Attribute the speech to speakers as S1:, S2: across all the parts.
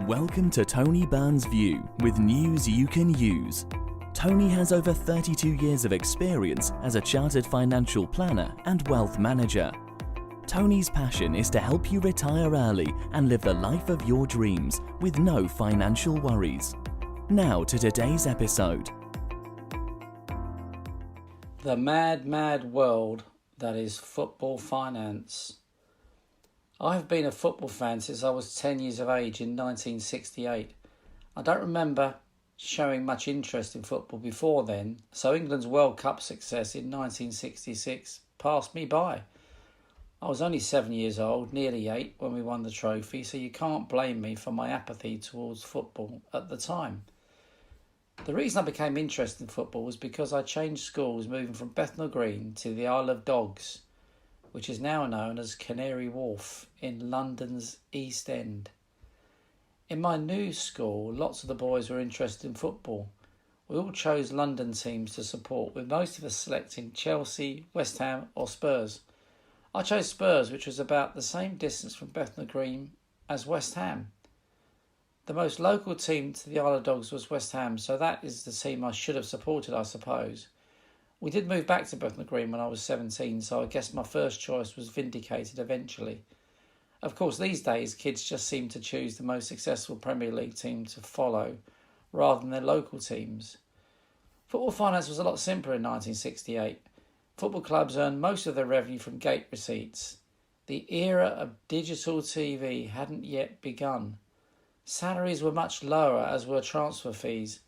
S1: Welcome to Tony Byrne's View with news you can use. Tony has over 32 years of experience as a chartered financial planner and wealth manager. Tony's passion is to help you retire early and live the life of your dreams with no financial worries. Now to today's episode.
S2: The mad, mad world that is football finance. I've been a football fan since I was 10 years of age in 1968. I don't remember showing much interest in football before then, so England's World Cup success in 1966 passed me by. I was only 7 years old, nearly 8, when we won the trophy, so you can't blame me for my apathy towards football at the time. The reason I became interested in football was because I changed schools, moving from Bethnal Green to the Isle of Dogs, which is now known as Canary Wharf in London's East End. In my new school, lots of the boys were interested in football. We all chose London teams to support, with most of us selecting Chelsea, West Ham or Spurs. I chose Spurs, which was about the same distance from Bethnal Green as West Ham. The most local team to the Isle of Dogs was West Ham, so that is the team I should have supported, I suppose. We did move back to Bethnal Green when I was 17, so I guess my first choice was vindicated eventually. Of course, these days, kids just seem to choose the most successful Premier League team to follow, rather than their local teams. Football finance was a lot simpler in 1968. Football clubs earned most of their revenue from gate receipts. The era of digital TV hadn't yet begun. Salaries were much lower, as were transfer fees.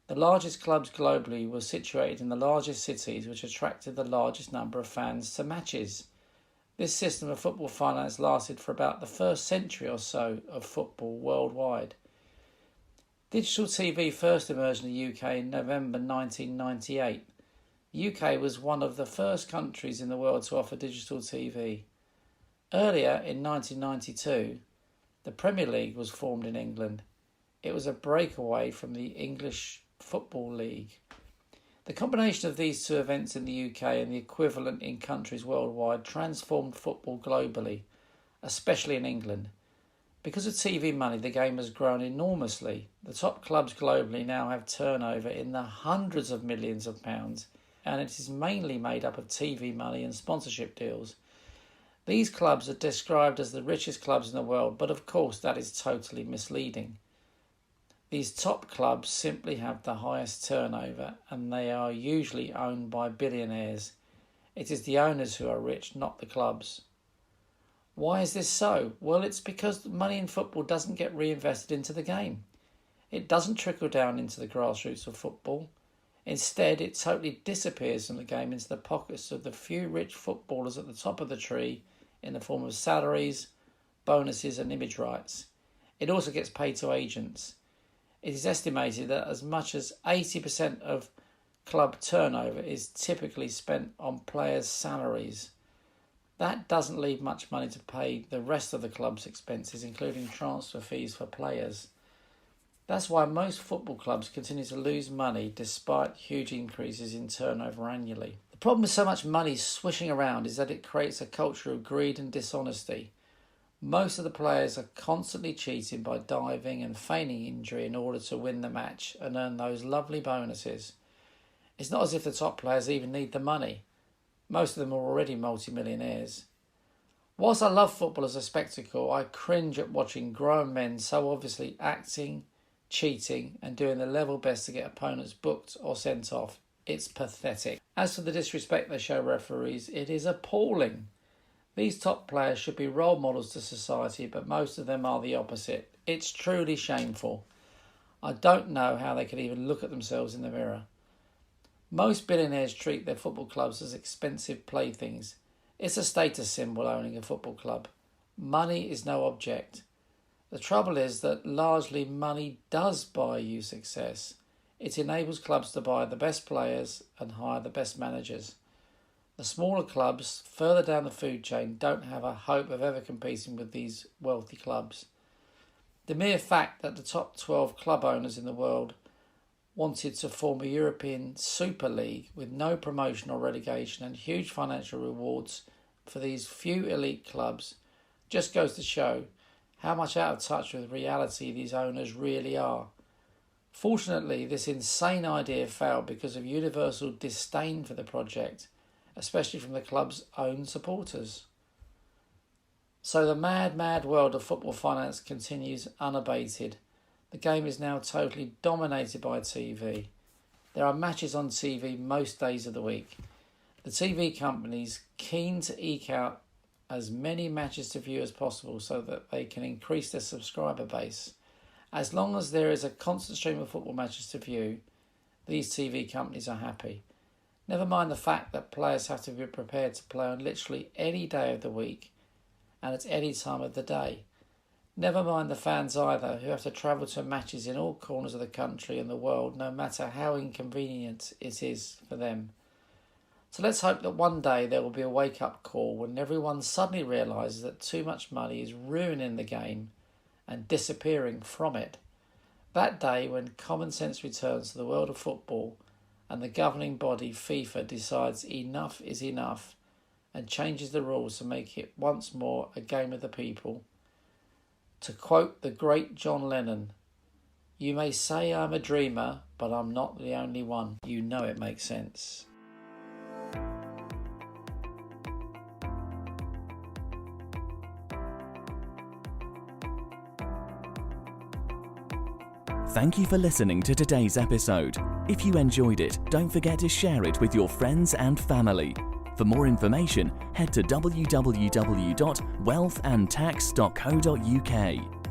S2: The largest clubs globally were situated in the largest cities, which attracted the largest number of fans to matches. This system of football finance lasted for about the first century or so of football worldwide. Digital TV first emerged in the UK in November 1998. The UK was one of the first countries in the world to offer digital TV. Earlier, in 1992, the Premier League was formed in England. It was a breakaway from the English Football League. The combination of these two events in the UK and the equivalent in countries worldwide transformed football globally, especially in England. Because of TV money, the game has grown enormously. The top clubs globally now have turnover in the hundreds of millions of pounds, and it is mainly made up of TV money and sponsorship deals. These clubs are described as the richest clubs in the world, but of course that is totally misleading. These top clubs simply have the highest turnover, and they are usually owned by billionaires. It is the owners who are rich, not the clubs. Why is this so? Well, it's because money in football doesn't get reinvested into the game. It doesn't trickle down into the grassroots of football. Instead, it totally disappears from the game into the pockets of the few rich footballers at the top of the tree in the form of salaries, bonuses and image rights. It also gets paid to agents. It is estimated that as much as 80% of club turnover is typically spent on players' salaries. That doesn't leave much money to pay the rest of the club's expenses, including transfer fees for players. That's why most football clubs continue to lose money despite huge increases in turnover annually. The problem with so much money swishing around is that it creates a culture of greed and dishonesty. Most of the players are constantly cheating by diving and feigning injury in order to win the match and earn those lovely bonuses. It's not as if the top players even need the money. Most of them are already multimillionaires. Whilst I love football as a spectacle, I cringe at watching grown men so obviously acting, cheating and doing their level best to get opponents booked or sent off. It's pathetic. As for the disrespect they show referees, it is appalling. These top players should be role models to society, but most of them are the opposite. It's truly shameful. I don't know how they could even look at themselves in the mirror. Most billionaires treat their football clubs as expensive playthings. It's a status symbol owning a football club. Money is no object. The trouble is that largely money does buy you success. It enables clubs to buy the best players and hire the best managers. The smaller clubs further down the food chain don't have a hope of ever competing with these wealthy clubs. The mere fact that the top 12 club owners in the world wanted to form a European Super League with no promotion or relegation and huge financial rewards for these few elite clubs just goes to show how much out of touch with reality these owners really are. Fortunately, this insane idea failed because of universal disdain for the project, especially from the club's own supporters. So the mad, mad world of football finance continues unabated. The game is now totally dominated by TV. There are matches on TV most days of the week. The TV companies keen to eke out as many matches to view as possible so that they can increase their subscriber base. As long as there is a constant stream of football matches to view, these TV companies are happy. Never mind the fact that players have to be prepared to play on literally any day of the week and at any time of the day. Never mind the fans either, who have to travel to matches in all corners of the country and the world, no matter how inconvenient it is for them. So let's hope that one day there will be a wake-up call when everyone suddenly realises that too much money is ruining the game and disappearing from it. That day when common sense returns to the world of football and the governing body, FIFA, decides enough is enough and changes the rules to make it once more a game of the people. To quote the great John Lennon, "You may say I'm a dreamer, but I'm not the only one." You know it makes sense.
S1: Thank you for listening to today's episode. If you enjoyed it, don't forget to share it with your friends and family. For more information, head to www.wealthandtax.co.uk.